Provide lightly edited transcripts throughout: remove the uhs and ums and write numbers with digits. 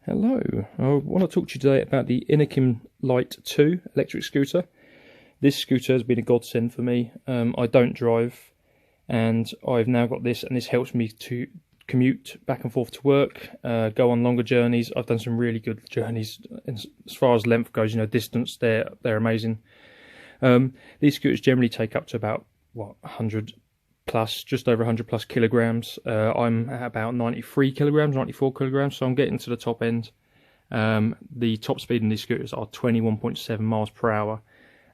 Hello, I want to talk to you today about the Inokim Light-2 electric scooter. This scooter has been a godsend for me. I don't drive and I've now got this, and this helps me to commute back and forth to work, go on longer journeys. I've done some really good journeys as far as length goes, distance, they're amazing. These scooters generally take up to about 100 plus, just over 100 plus kilograms. I'm at about 93 kilograms, 94 kilograms, so I'm getting to the top end. The top speed in these scooters are 21.7 miles per hour.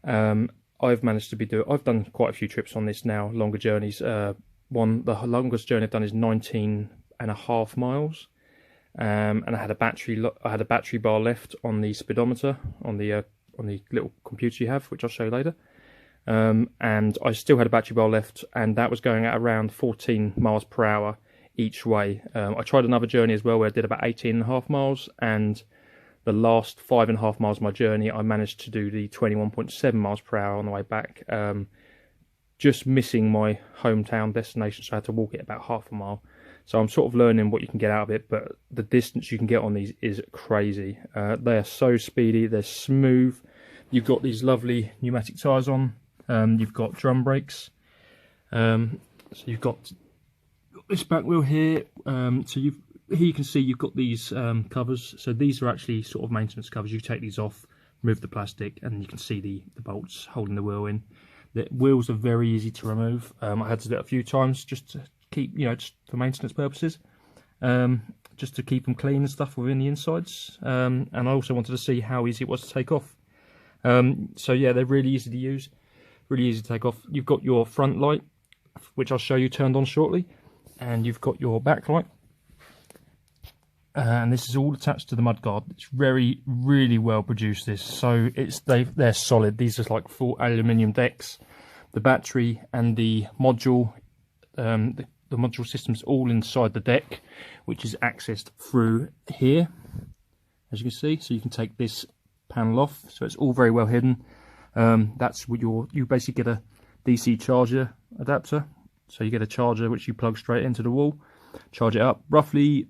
I've managed to I've done quite a few trips on this now, longer journeys. The longest journey I've done is 19.5 miles. And I had a battery bar left on the speedometer on the little computer you have, which I'll show you later. And I still had a battery bar left, and that was going at around 14 miles per hour each way. I tried another journey as well where I did about 18.5 miles, and the last 5.5 miles of my journey I managed to do the 21.7 miles per hour on the way back, just missing my hometown destination, so I had to walk it about half a mile. So I'm sort of learning what you can get out of it, but the distance you can get on these is crazy. They are so speedy, they're smooth. You've got these lovely pneumatic tyres on. You've got drum brakes, so you've got this back wheel here. Here you can see you've got these covers. So these are actually sort of maintenance covers. You take these off, remove the plastic, and you can see the bolts holding the wheel in. The wheels are very easy to remove. I had to do it a few times just to keep, just for maintenance purposes, just to keep them clean and stuff within the insides. And I also wanted to see how easy it was to take off. So yeah, they're really easy to use. Really easy to take off. You've got your front light, which I'll show you turned on shortly, and you've got your back light, and this is all attached to the mudguard. It's really well produced, this, so they're solid. These are like full aluminium decks. The battery and the module, the module system's all inside the deck, which is accessed through here, as you can see. So you can take this panel off, so it's all very well hidden. That's what you basically get a DC charger adapter, so you get a charger which you plug straight into the wall, charge it up, roughly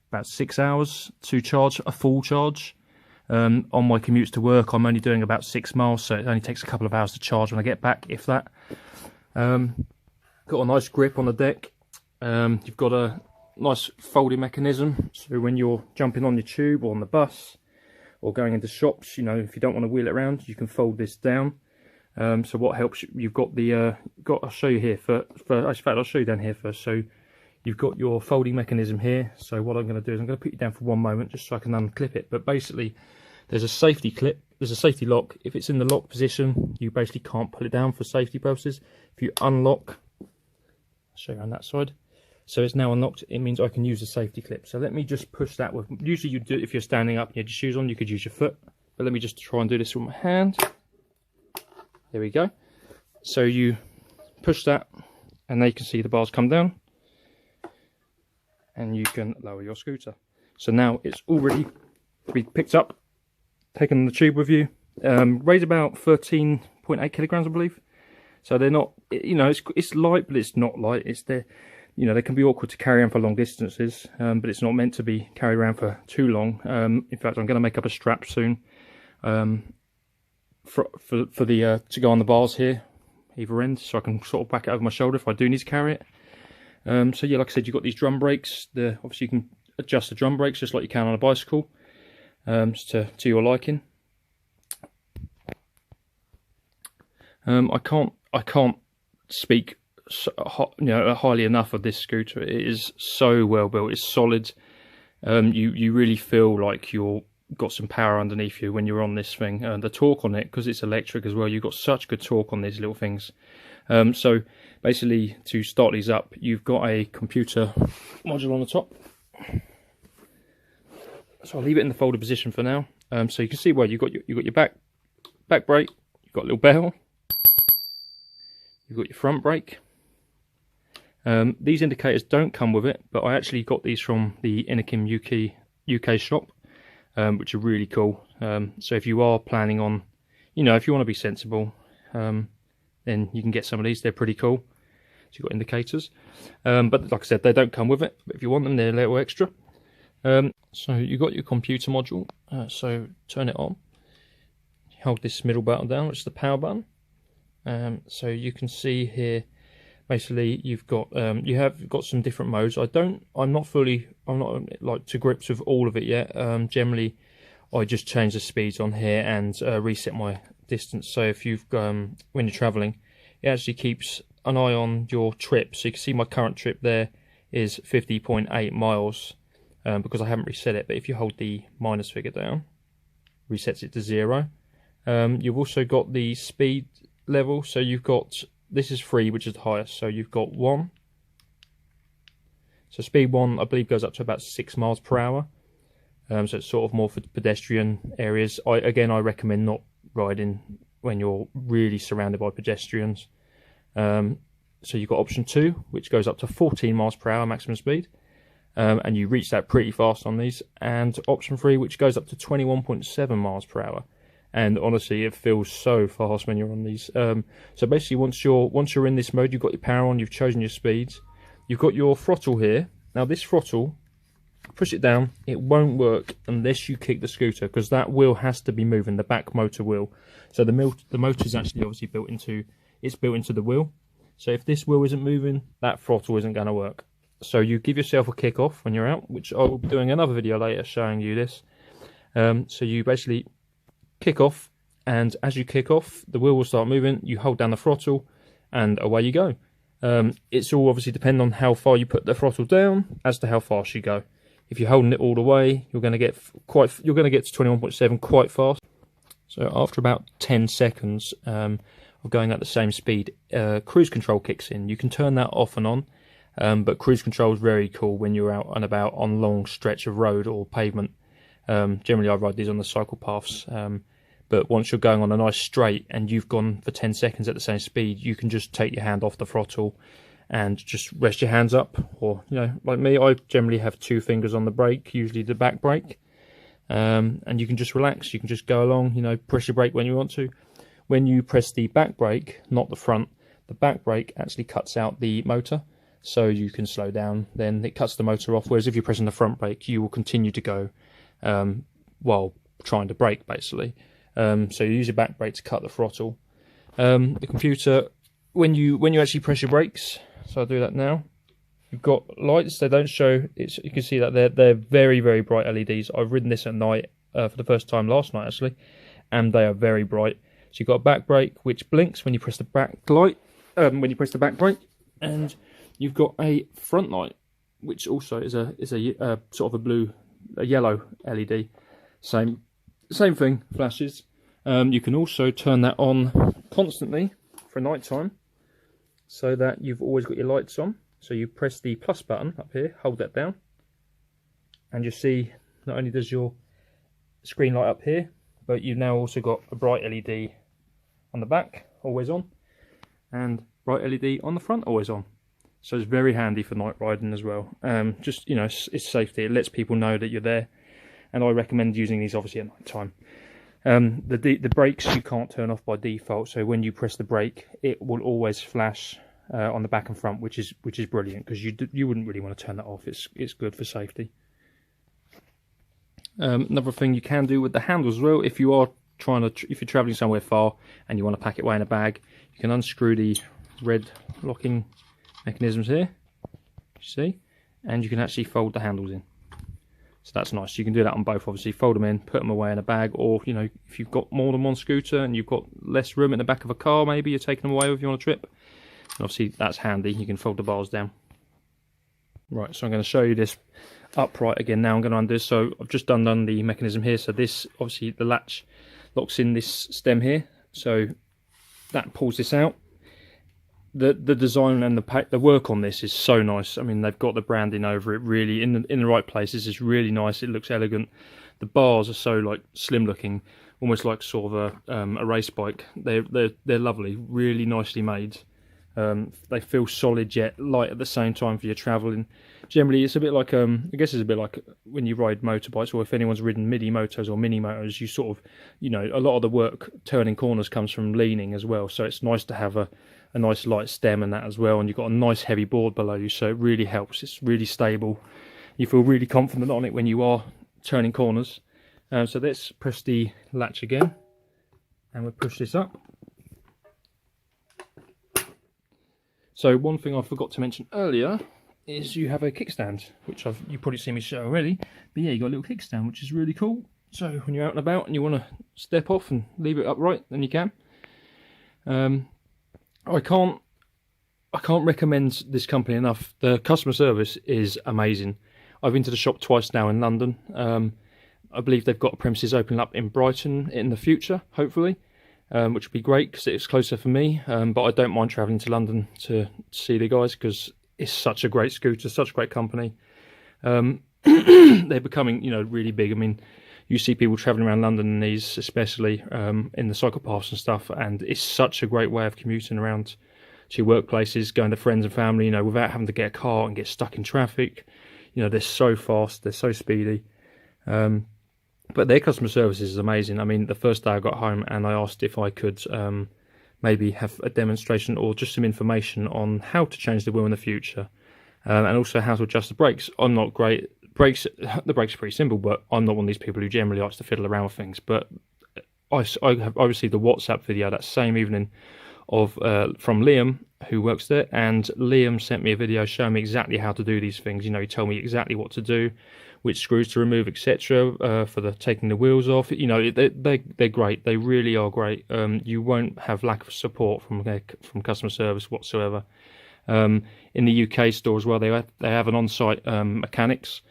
about 6 hours to charge a full charge. On my commutes to work, I'm only doing about 6 miles, so it only takes a couple of hours to charge when I get back, if that. Got a nice grip on the deck. You've got a nice folding mechanism, so when you're jumping on your tube or on the bus or going into shops, if you don't want to wheel it around, you can fold this down. So what helps, you've got the I'll show you here in fact I'll show you down here first. So you've got your folding mechanism here. So what I'm going to do is I'm going to put you down for one moment just so I can unclip it. But basically there's a safety clip, there's a safety lock. If it's in the lock position, you basically can't pull it down for safety purposes. If you unlock, I'll show you on that side. So it's now unlocked, it means I can use the safety clip. So let me just push that with, usually you do it if you're standing up and you had your shoes on, you could use your foot. But let me just try and do this with my hand. There we go. So you push that, and now you can see the bars come down. And you can lower your scooter. So now it's all ready to be picked up, taken on the tube with you. Weighs about 13.8 kilograms, I believe. So they're not, it's light, but it's not light. They can be awkward to carry on for long distances, but it's not meant to be carried around for too long. In fact, I'm going to make up a strap soon to go on the bars here, either end, so I can sort of back it over my shoulder if I do need to carry it. So yeah, like I said, you've got these drum brakes. Obviously you can adjust the drum brakes just like you can on a bicycle, to your liking. I can't speak highly enough of this scooter. It is so well built, it's solid. You really feel like you've got some power underneath you when you're on this thing. The torque on it, because it's electric as well, you've got such good torque on these little things. So basically, to start these up, you've got a computer module on the top. So I'll leave it in the folded position for now. So you can see where you've got your back brake, you've got a little bell, you've got your front brake. These indicators don't come with it, but I actually got these from the Inokim UK shop, which are really cool. So if you are planning on, if you want to be sensible, then you can get some of these. They're pretty cool. So you've got indicators, but like I said, they don't come with it. But if you want them, they're a little extra. So you got your computer module, so turn it on. Hold this middle button down, which is the power button. So you can see here, basically you've got you have got some different modes. I'm not like to grips with all of it yet. Generally I just change the speeds on here and reset my distance. So if you've when you're traveling, it actually keeps an eye on your trip. So you can see my current trip there is 50.8 miles because I haven't reset it. But if you hold the minus figure down, resets it to 0. You've also got the speed level. So you've got, this is 3, which is the highest. So you've got 1. So speed 1, I believe, goes up to about 6 miles per hour. So it's sort of more for pedestrian areas. I recommend not riding when you're really surrounded by pedestrians. So you've got option 2, which goes up to 14 miles per hour maximum speed. And you reach that pretty fast on these. And option 3, which goes up to 21.7 miles per hour. And honestly, it feels so fast when you're on these. So basically, once you're in this mode, you've got your power on, you've chosen your speeds. You've got your throttle here. Now this throttle, push it down, it won't work unless you kick the scooter, because that wheel has to be moving, the back motor wheel. So the motor is actually obviously built into the wheel. So if this wheel isn't moving, that throttle isn't going to work. So you give yourself a kick off when you're out, which I will be doing another video later showing you this. So you basically kick off, and as you kick off, the wheel will start moving. You hold down the throttle, and away you go. It's all obviously depending on how far you put the throttle down as to how fast you go. If you're holding it all the way, you're going to get to 21.7 quite fast. So after about 10 seconds of going at the same speed, cruise control kicks in. You can turn that off and on, but cruise control is very cool when you're out and about on long stretch of road or pavement. Generally I ride these on the cycle paths, but once you're going on a nice straight and you've gone for 10 seconds at the same speed, you can just take your hand off the throttle and just rest your hands up. Or, you know, like me, I generally have 2 fingers on the brake, usually the back brake, and you can just relax. You can just go along, you know, press your brake when you want to. When you press the back brake, not the front, the back brake actually cuts out the motor, so you can slow down, then it cuts the motor off. Whereas if you're pressing the front brake, you will continue to go while trying to brake, basically. So you use your back brake to cut the throttle. The computer, when you actually press your brakes, so I'll do that now. You've got lights. They don't show. You can see that they're very, very bright LEDs. I've ridden this at night for the first time last night actually, and they are very bright. So you've got a back brake which blinks when you press the back light, when you press the back brake, and you've got a front light which also is a sort of a yellow LED. Same thing, flashes. You can also turn that on constantly for night time, so that you've always got your lights on. So you press the plus button up here, hold that down, and you see not only does your screen light up here, but you've now also got a bright LED on the back, always on, and bright LED on the front, always on. So it's very handy for night riding as well. Just, you know, it's safety. It lets people know that you're there, and I recommend using these obviously at night time. The brakes you can't turn off by default, so when you press the brake, it will always flash on the back and front, which is brilliant, because you wouldn't really want to turn that off. It's good for safety. Another thing you can do with the handles as well, if you're traveling somewhere far and you want to pack it away in a bag, you can unscrew the red locking mechanisms here, you see, and you can actually fold the handles in. So that's nice. You can do that on both, obviously. Fold them in, put them away in a bag, or, you know, if you've got more than one scooter and you've got less room in the back of a car, maybe you're taking them away with you on a trip, and obviously that's handy. You can fold the bars down. Right, so I'm going to show you this upright again now. I'm going to undo this. So I've just undone the mechanism here. So this, obviously the latch locks in this stem here, so that pulls this out. The design and the work on this is so nice. I mean, they've got the branding over it really in the right places. It's really nice. It looks elegant. The bars are so like slim looking, almost like sort of a race bike. They're lovely, really nicely made. They feel solid yet light at the same time for your travelling. Generally, it's a bit like I guess it's a bit like when you ride motorbikes, or if anyone's ridden midi motos or mini motos, you sort of, you know, a lot of the work turning corners comes from leaning as well. So it's nice to have a nice light stem and that as well, and you've got a nice heavy board below you, so it really helps. It's really stable. you feel really confident on it when you are turning corners. So let's press the latch again, and we'll push this up. So one thing I forgot to mention earlier is you have a kickstand, which you've probably seen me show already. But yeah, you got a little kickstand, which is really cool. So when you're out and about and you want to step off and leave it upright, then you can. I can't recommend this company enough. The customer service is amazing. I've been to the shop twice now in London. I believe they've got premises opening up in Brighton in the future, hopefully, which would be great because it's closer for me. But I don't mind travelling to London to see the guys because it's such a great scooter, such a great company. They're becoming, really big. I mean, you see people travelling around London in these, especially in the cycle paths and stuff, and it's such a great way of commuting around to your workplaces, going to friends and family, without having to get a car and get stuck in traffic. They're so fast, they're so speedy. But their customer service is amazing. I mean, the first day I got home and I asked if I could maybe have a demonstration or just some information on how to change the wheel in the future, and also how to adjust the brakes. I'm not great. The brakes are pretty simple, but I'm not one of these people who generally likes to fiddle around with things. But I received a WhatsApp video that same evening from Liam, who works there, and Liam sent me a video showing me exactly how to do these things. He told me exactly what to do, which screws to remove, etc. For taking the wheels off. They're great. They really are great. You won't have lack of support from customer service whatsoever. In the UK store as well, they have an on-site mechanics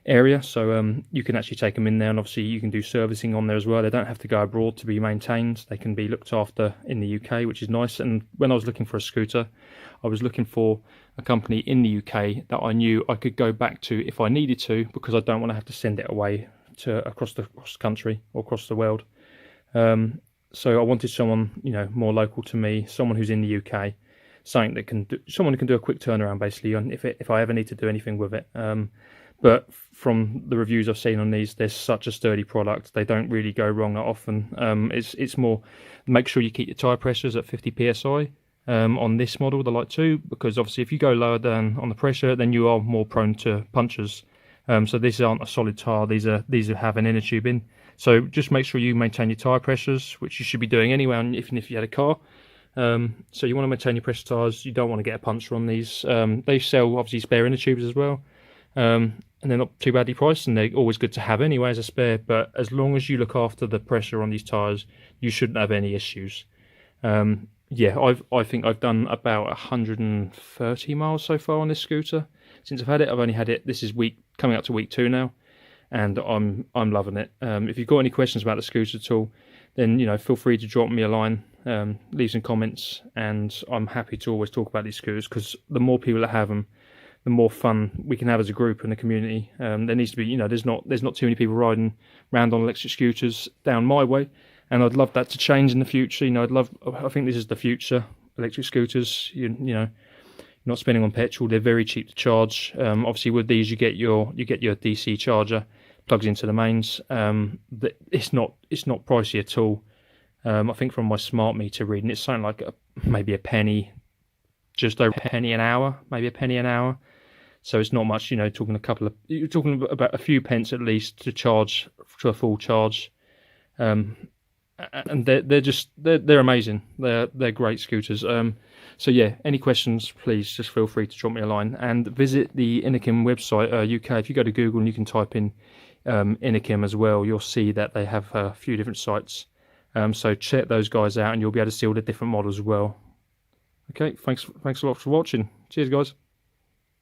area, so you can actually take them in there, and obviously you can do servicing on there as well. They don't have to go abroad to be maintained. They can be looked after in the UK, which is nice. And when I was looking for a scooter, I was looking for a company in the UK that I knew I could go back to if I needed to, because I don't want to have to send it away across the country or across the world. So I wanted someone more local to me, someone who's in the UK, someone who can do a quick turnaround basically on if I ever need to do anything with it. But from the reviews I've seen on these, they're such a sturdy product. They don't really go wrong that often. It's more, make sure you keep your tyre pressures at 50 psi on this model, the Light-2, because obviously if you go lower down on the pressure, then you are more prone to punctures. So these aren't a solid tyre. These have an inner tube in. So just make sure you maintain your tyre pressures, which you should be doing anyway, even if you had a car. So you want to maintain your pressure tyres. You don't want to get a puncture on these. They sell obviously spare inner tubes as well. And they're not too badly priced, and they're always good to have anyway as a spare. But as long as you look after the pressure on these tyres, you shouldn't have any issues. Yeah, I think I've done about 130 miles so far on this scooter since I've had it. I've only had it, this is coming up to week 2 now, and I'm loving it. If you've got any questions about the scooter at all, then feel free to drop me a line, leave some comments, and I'm happy to always talk about these scooters, because the more people that have them, the more fun we can have as a group and a community. There needs to be, there's not too many people riding around on electric scooters down my way, and I'd love that to change in the future. I think this is the future. Electric scooters, you're not spending on petrol. They're very cheap to charge. Obviously, with these, you get your DC charger plugs into the mains. It's not pricey at all. I think from my smart meter reading, it's something like maybe a penny, just over a penny an hour, maybe a penny an hour. So it's not much, you're talking about a few pence at least to charge to a full charge. And they're amazing. They're great scooters. So yeah, any questions, please just feel free to drop me a line, and visit the Inokim website, UK. If you go to Google and you can type in Inokim as well, you'll see that they have a few different sites. So check those guys out, and you'll be able to see all the different models as well. Okay, thanks a lot for watching. Cheers, guys.